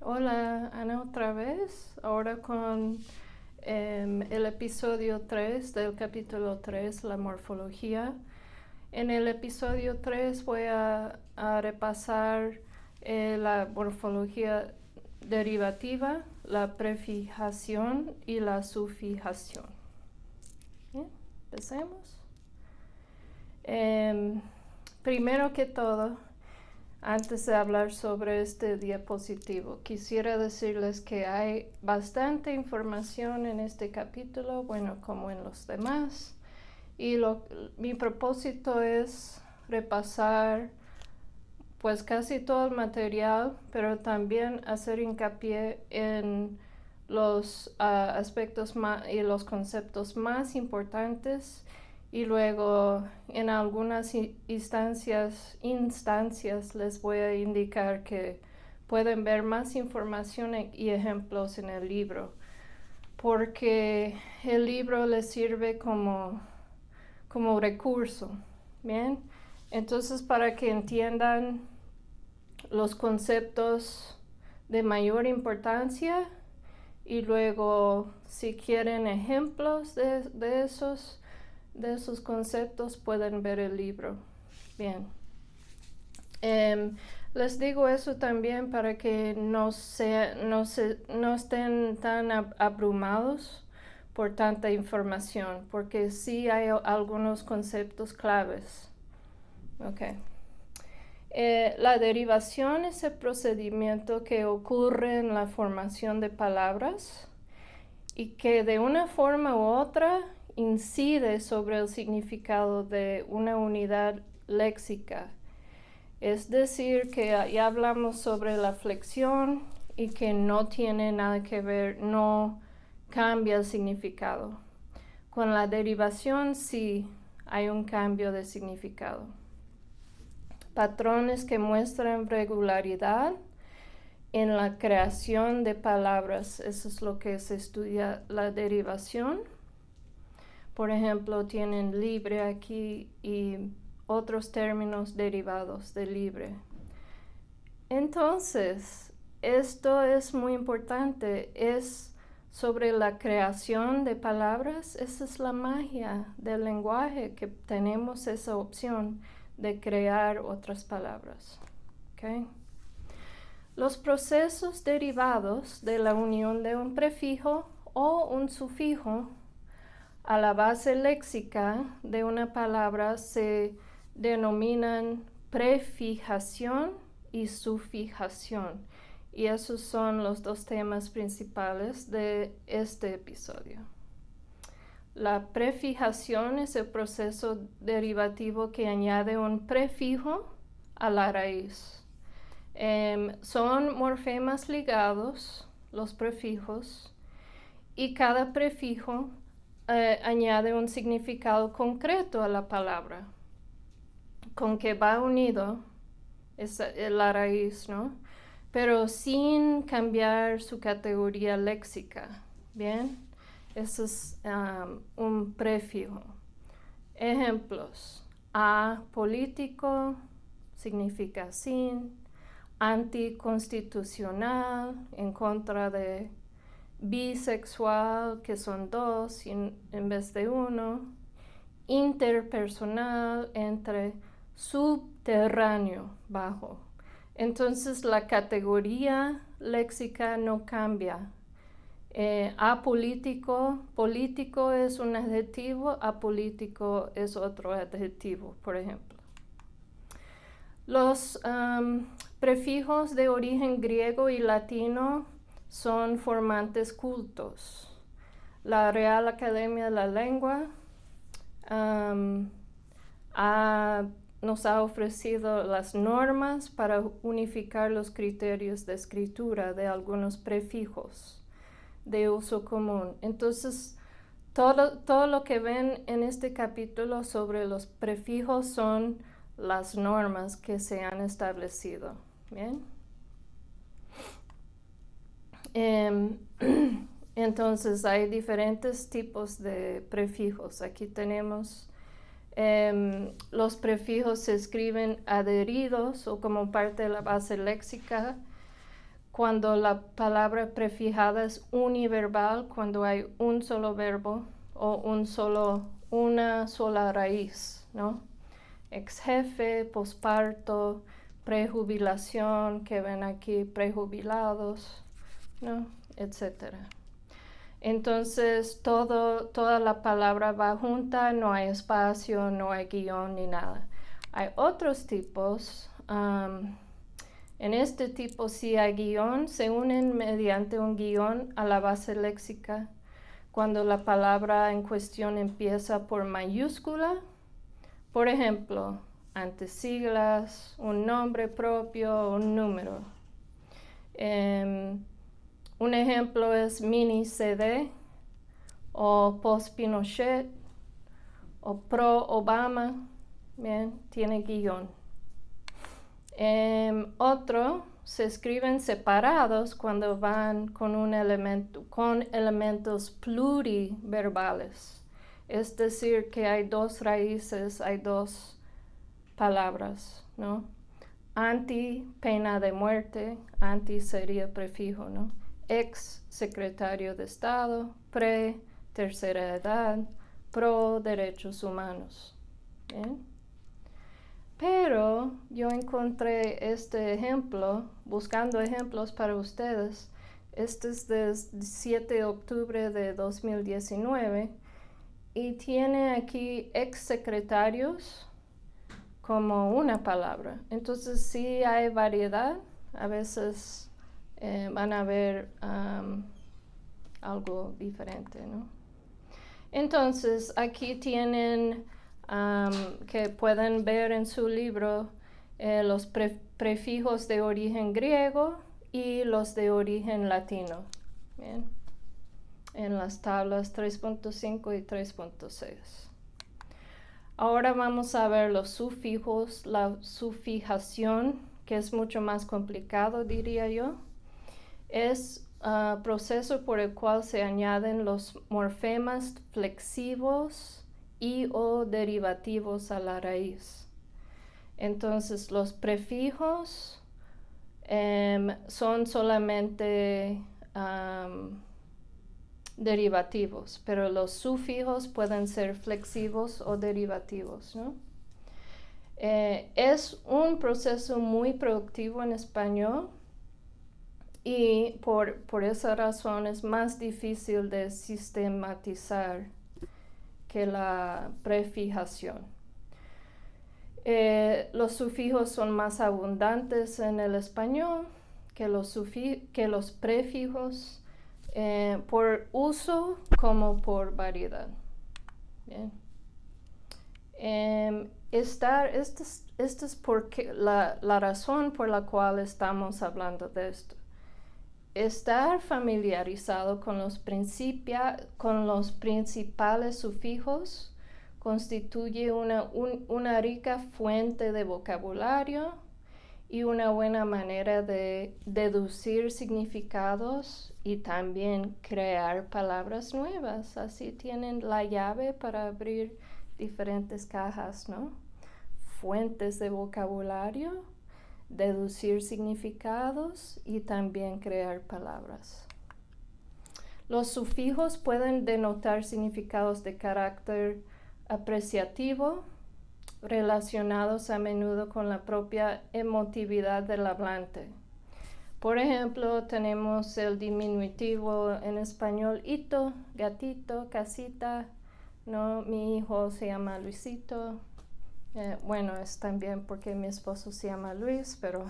Hola, Ana, otra vez, ahora con el episodio 3 del capítulo 3, la morfología. En el episodio 3 voy a repasar la morfología derivativa, la prefijación y la sufijación. Bien, empecemos. Primero que todo, antes de hablar sobre este diapositivo, quisiera decirles que hay bastante información en este capítulo, bueno, como en los demás, y mi propósito es repasar pues casi todo el material, pero también hacer hincapié en los aspectos y los conceptos más importantes y luego en algunas instancias les voy a indicar que pueden ver más información y ejemplos en el libro, porque el libro les sirve como recurso, ¿bien? Entonces, para que entiendan los conceptos de mayor importancia y luego, si quieren ejemplos de esos conceptos, pueden ver el libro. Bien. Les digo eso también para que no estén tan abrumados por tanta información, porque sí hay algunos conceptos claves. Okay. La derivación es el procedimiento que ocurre en la formación de palabras y que de una forma u otra incide sobre el significado de una unidad léxica. Es decir, que ya hablamos sobre la flexión y que no tiene nada que ver, no cambia el significado. Con la derivación sí hay un cambio de significado. Patrones que muestran regularidad en la creación de palabras. Eso es lo que se estudia la derivación. Por ejemplo, tienen libre aquí y otros términos derivados de libre. Entonces, esto es muy importante, es sobre la creación de palabras. Esa es la magia del lenguaje, que tenemos esa opción de crear otras palabras. ¿Okay? Los procesos derivados de la unión de un prefijo o un sufijo a la base léxica de una palabra se denominan prefijación y sufijación. Y esos son los dos temas principales de este episodio. La prefijación es el proceso derivativo que añade un prefijo a la raíz. Son morfemas ligados, los prefijos, y cada prefijo añade un significado concreto a la palabra, con que va unido es la raíz, ¿no? Pero sin cambiar su categoría léxica, ¿bien? Eso es un prefijo. Ejemplos: apolítico significa sin, anticonstitucional, en contra de, bisexual, que son dos en vez de uno, interpersonal, entre, subterráneo, bajo. Entonces la categoría léxica no cambia. Apolítico, político es un adjetivo, apolítico es otro adjetivo, por ejemplo. Los prefijos de origen griego y latino son formantes cultos. La Real Academia de la Lengua nos ha ofrecido las normas para unificar los criterios de escritura de algunos prefijos de uso común. Entonces, todo lo que ven en este capítulo sobre los prefijos son las normas que se han establecido. ¿Bien? Entonces hay diferentes tipos de prefijos. Aquí tenemos los prefijos se escriben adheridos o como parte de la base léxica cuando la palabra prefijada es univerbal, cuando hay un solo verbo o una sola raíz, ¿no? Ex jefe, posparto, prejubilación, que ven aquí prejubilados, ¿no? Etcétera. Entonces, toda la palabra va junta, no hay espacio, no hay guión ni nada. Hay otros tipos. En este tipo sí hay guión, se unen mediante un guión a la base léxica. Cuando la palabra en cuestión empieza por mayúscula, por ejemplo, antesiglas, un nombre propio, un número. Un ejemplo es mini CD o post Pinochet o pro Obama, bien, tiene guión. Otro se escriben separados cuando van con elementos pluriverbales. Es decir, que hay dos raíces, hay dos palabras, ¿no? Anti, pena de muerte, anti sería prefijo, ¿no? Ex, secretario de Estado, pre, tercera edad, pro, derechos humanos. ¿Bien? Pero yo encontré este ejemplo, buscando ejemplos para ustedes. Este es del 7 de octubre de 2019 y tiene aquí ex secretarios como una palabra. Entonces sí hay variedad. A veces van a ver algo diferente, ¿no? Entonces aquí tienen que pueden ver en su libro los prefijos de origen griego y los de origen latino. Bien. En las tablas 3.5 y 3.6. Ahora vamos a ver los sufijos, la sufijación, que es mucho más complicado, diría yo. Es proceso por el cual se añaden los morfemas flexivos y o derivativos a la raíz. Entonces los prefijos son solamente derivativos, pero los sufijos pueden ser flexivos o derivativos, ¿no? Es un proceso muy productivo en español y por esa razón es más difícil de sistematizar que la prefijación. Los sufijos son más abundantes en el español que los prefijos, por uso como por variedad. Bien. Esta es porque la razón por la cual estamos hablando de esto. Estar familiarizado con los principales sufijos constituye una rica fuente de vocabulario y una buena manera de deducir significados y también crear palabras nuevas. Así tienen la llave para abrir diferentes cajas, ¿no? Fuentes de vocabulario, deducir significados y también crear palabras. Los sufijos pueden denotar significados de carácter apreciativo, relacionados a menudo con la propia emotividad del hablante. Por ejemplo, tenemos el diminutivo en español hito, gatito, casita, ¿no? Mi hijo se llama Luisito. Bueno, es también porque mi esposo se llama Luis, pero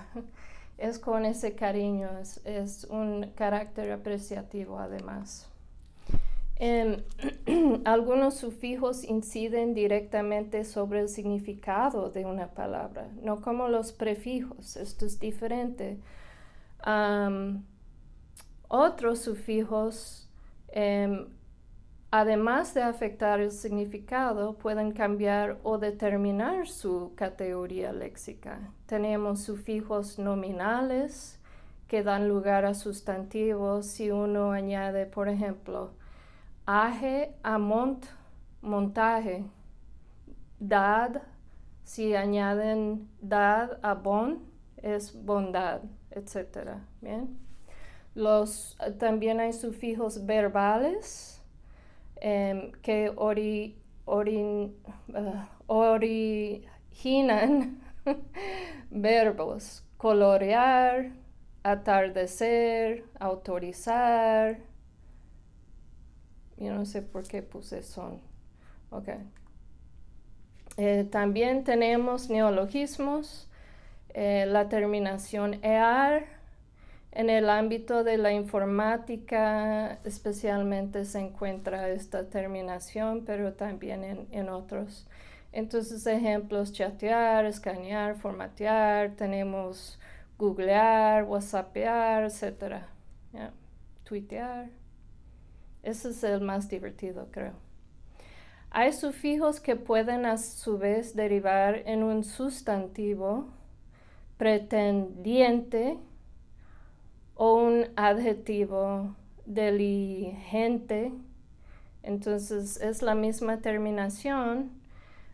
es con ese cariño, es un carácter apreciativo además. Algunos sufijos inciden directamente sobre el significado de una palabra, no como los prefijos, esto es diferente. Otros sufijos, además de afectar el significado, pueden cambiar o determinar su categoría léxica. Tenemos sufijos nominales que dan lugar a sustantivos si uno añade, por ejemplo, aje a montaje, dad, si añaden dad a bon, es bondad, etc. ¿Bien? También hay sufijos verbales que originan verbos. Colorear, atardecer, autorizar. Yo no sé por qué puse son. Ok. También tenemos neologismos, la terminación EAR. En el ámbito de la informática especialmente se encuentra esta terminación, pero también en otros. Entonces, ejemplos: chatear, escanear, formatear, tenemos googlear, whatsappear, etc. Yeah. Tuitear. Ese es el más divertido, creo. Hay sufijos que pueden a su vez derivar en un sustantivo pretendiente o un adjetivo diligente. Entonces es la misma terminación,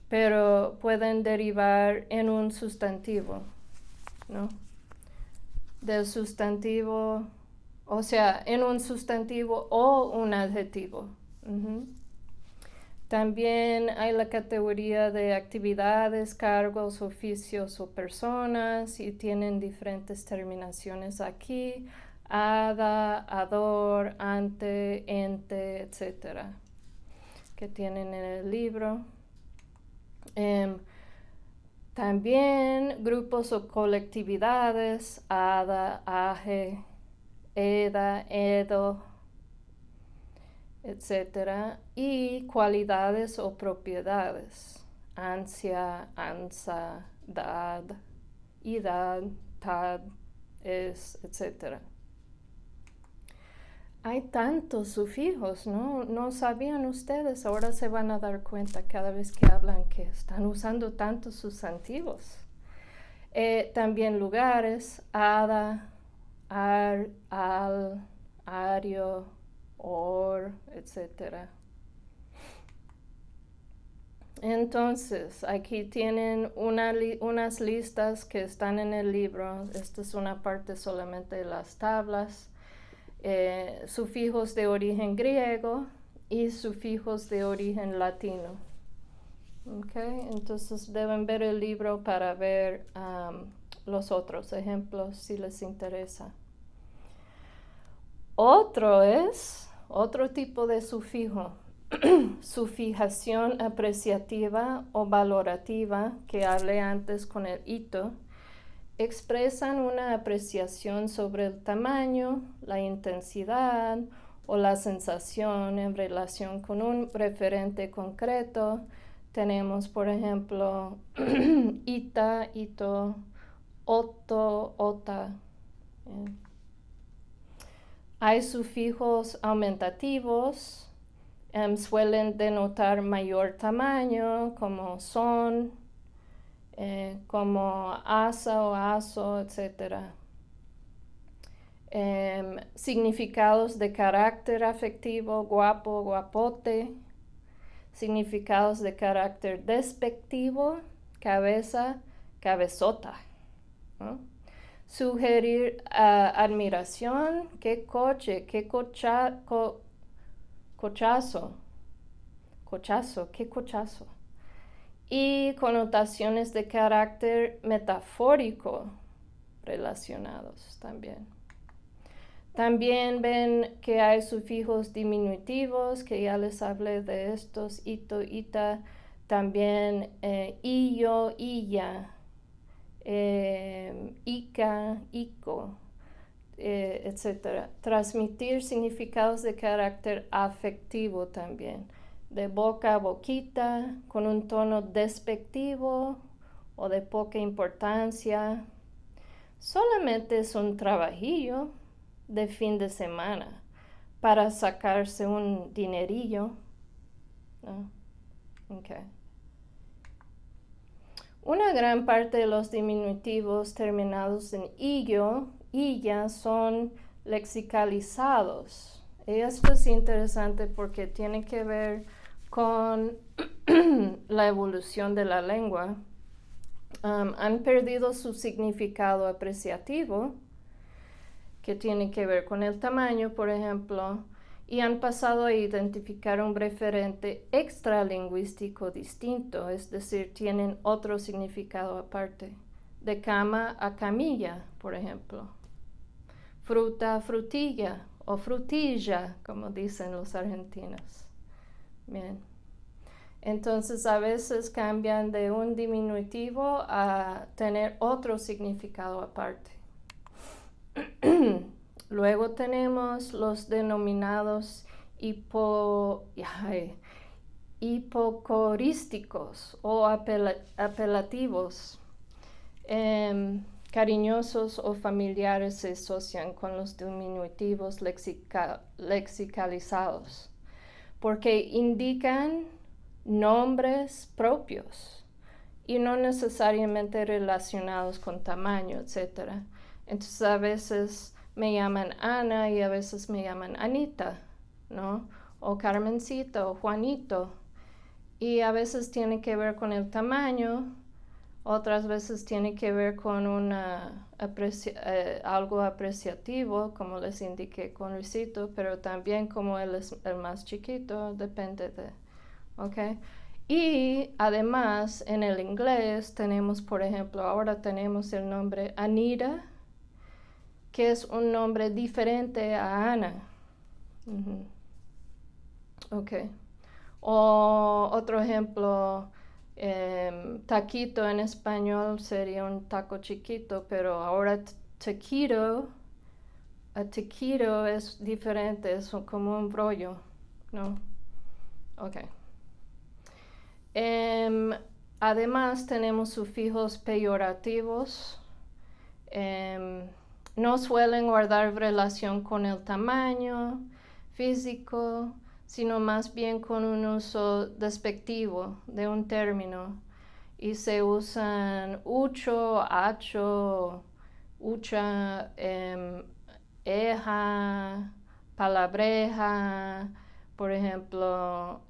pero pueden derivar en un sustantivo, ¿no? Del sustantivo, o sea, en un sustantivo o un adjetivo. También hay la categoría de actividades, cargos, oficios o personas, y tienen diferentes terminaciones aquí: ada, ador, ante, ente, etc., que tienen en el libro. También grupos o colectividades: ada, aje, eda, edo, etc. Y cualidades o propiedades: ansia, ansa, dad, idad, tad, es, etc. Hay tantos sufijos, ¿no? ¿No sabían ustedes? Ahora se van a dar cuenta cada vez que hablan que están usando tantos sustantivos. También lugares: ada, ar, al, ario, or, etc. Entonces, aquí tienen unas listas que están en el libro. Esta es una parte solamente de las tablas. Sufijos de origen griego y sufijos de origen latino. Okay, entonces deben ver el libro para ver los otros ejemplos si les interesa. Otro tipo de sufijo, sufijación apreciativa o valorativa, que hablé antes con el ito. Expresan una apreciación sobre el tamaño, la intensidad o la sensación en relación con un referente concreto. Tenemos, por ejemplo, ita, ito, otto, ota. Hay sufijos aumentativos, suelen denotar mayor tamaño, como son, como asa o aso, etc. Significados de carácter afectivo: guapo, guapote. Significados de carácter despectivo: cabeza, cabezota, ¿no? Sugerir admiración: qué coche, qué cochazo, qué cochazo. Y connotaciones de carácter metafórico relacionados también. También ven que hay sufijos diminutivos, que ya les hablé de estos: ito, ita. También illo, illa, ica, ico, etc. Transmitir significados de carácter afectivo también: de boca a boquita, con un tono despectivo o de poca importancia. Solamente es un trabajillo de fin de semana para sacarse un dinerillo, ¿no? Okay. Una gran parte de los diminutivos terminados en illo, illa, son lexicalizados. Y esto es interesante porque tiene que ver con la evolución de la lengua. Han perdido su significado apreciativo que tiene que ver con el tamaño, por ejemplo, y han pasado a identificar un referente extralingüístico distinto, es decir, tienen otro significado aparte. De cama a camilla, por ejemplo. Fruta, frutilla o frutilla, como dicen los argentinos. Bien. Entonces a veces cambian de un diminutivo a tener otro significado aparte. Luego tenemos los denominados hipocorísticos o apelativos. Cariñosos o familiares se asocian con los diminutivos lexicalizados porque indican nombres propios y no necesariamente relacionados con tamaño, etc. Entonces a veces me llaman Ana y a veces me llaman Anita, ¿no? O Carmencita o Juanito. Y a veces tiene que ver con el tamaño, otras veces tiene que ver con algo apreciativo, como les indiqué con Luisito, pero también como él es el más chiquito, depende de, ¿ok? Y además en el inglés tenemos, por ejemplo, ahora tenemos el nombre Anita, que es un nombre diferente a Ana. Ok. O otro ejemplo, taquito en español sería un taco chiquito, pero ahora taquito es diferente, es como un brollo, ¿no? Ok. Además tenemos sufijos peyorativos. No suelen guardar relación con el tamaño físico, sino más bien con un uso despectivo de un término. Y se usan ucho, hacho, ucha, eja, palabreja, por ejemplo,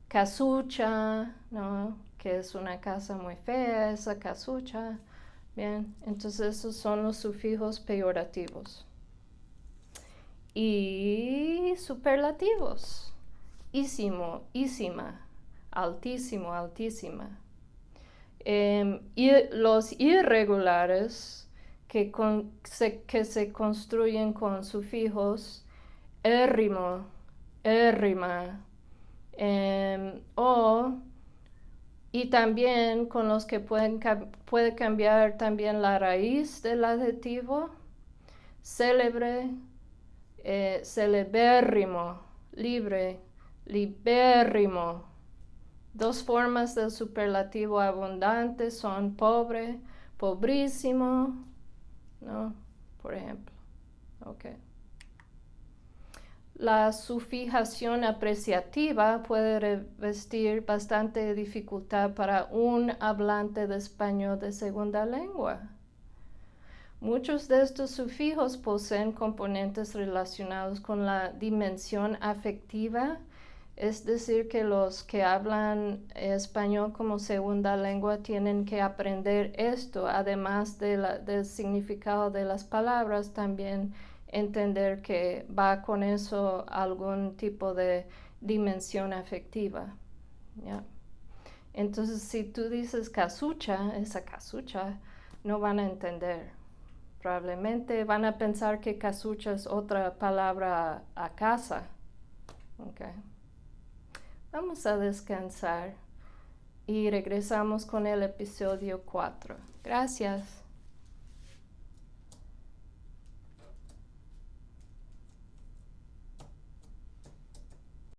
casucha, ¿no? Que es una casa muy fea, esa casucha. Bien, entonces esos son los sufijos peyorativos. Y superlativos. Ísimo, ísima, altísimo, altísima. Y los irregulares que se construyen con sufijos érrimo, érrima, y también con los que puede cambiar también la raíz del adjetivo, célebre, celebérrimo, libre, libérrimo. Dos formas del superlativo abundante son pobre, pobrísimo, ¿no? Por ejemplo. Okay. La sufijación apreciativa puede revestir bastante dificultad para un hablante de español de segunda lengua. Muchos de estos sufijos poseen componentes relacionados con la dimensión afectiva, es decir, que los que hablan español como segunda lengua tienen que aprender esto, además del significado de las palabras, también entender que va con eso algún tipo de dimensión afectiva. ¿Ya? Entonces, si tú dices casucha, esa casucha, no van a entender. Probablemente van a pensar que casucha es otra palabra a casa. Okay. Vamos a descansar y regresamos con el episodio 4. Gracias.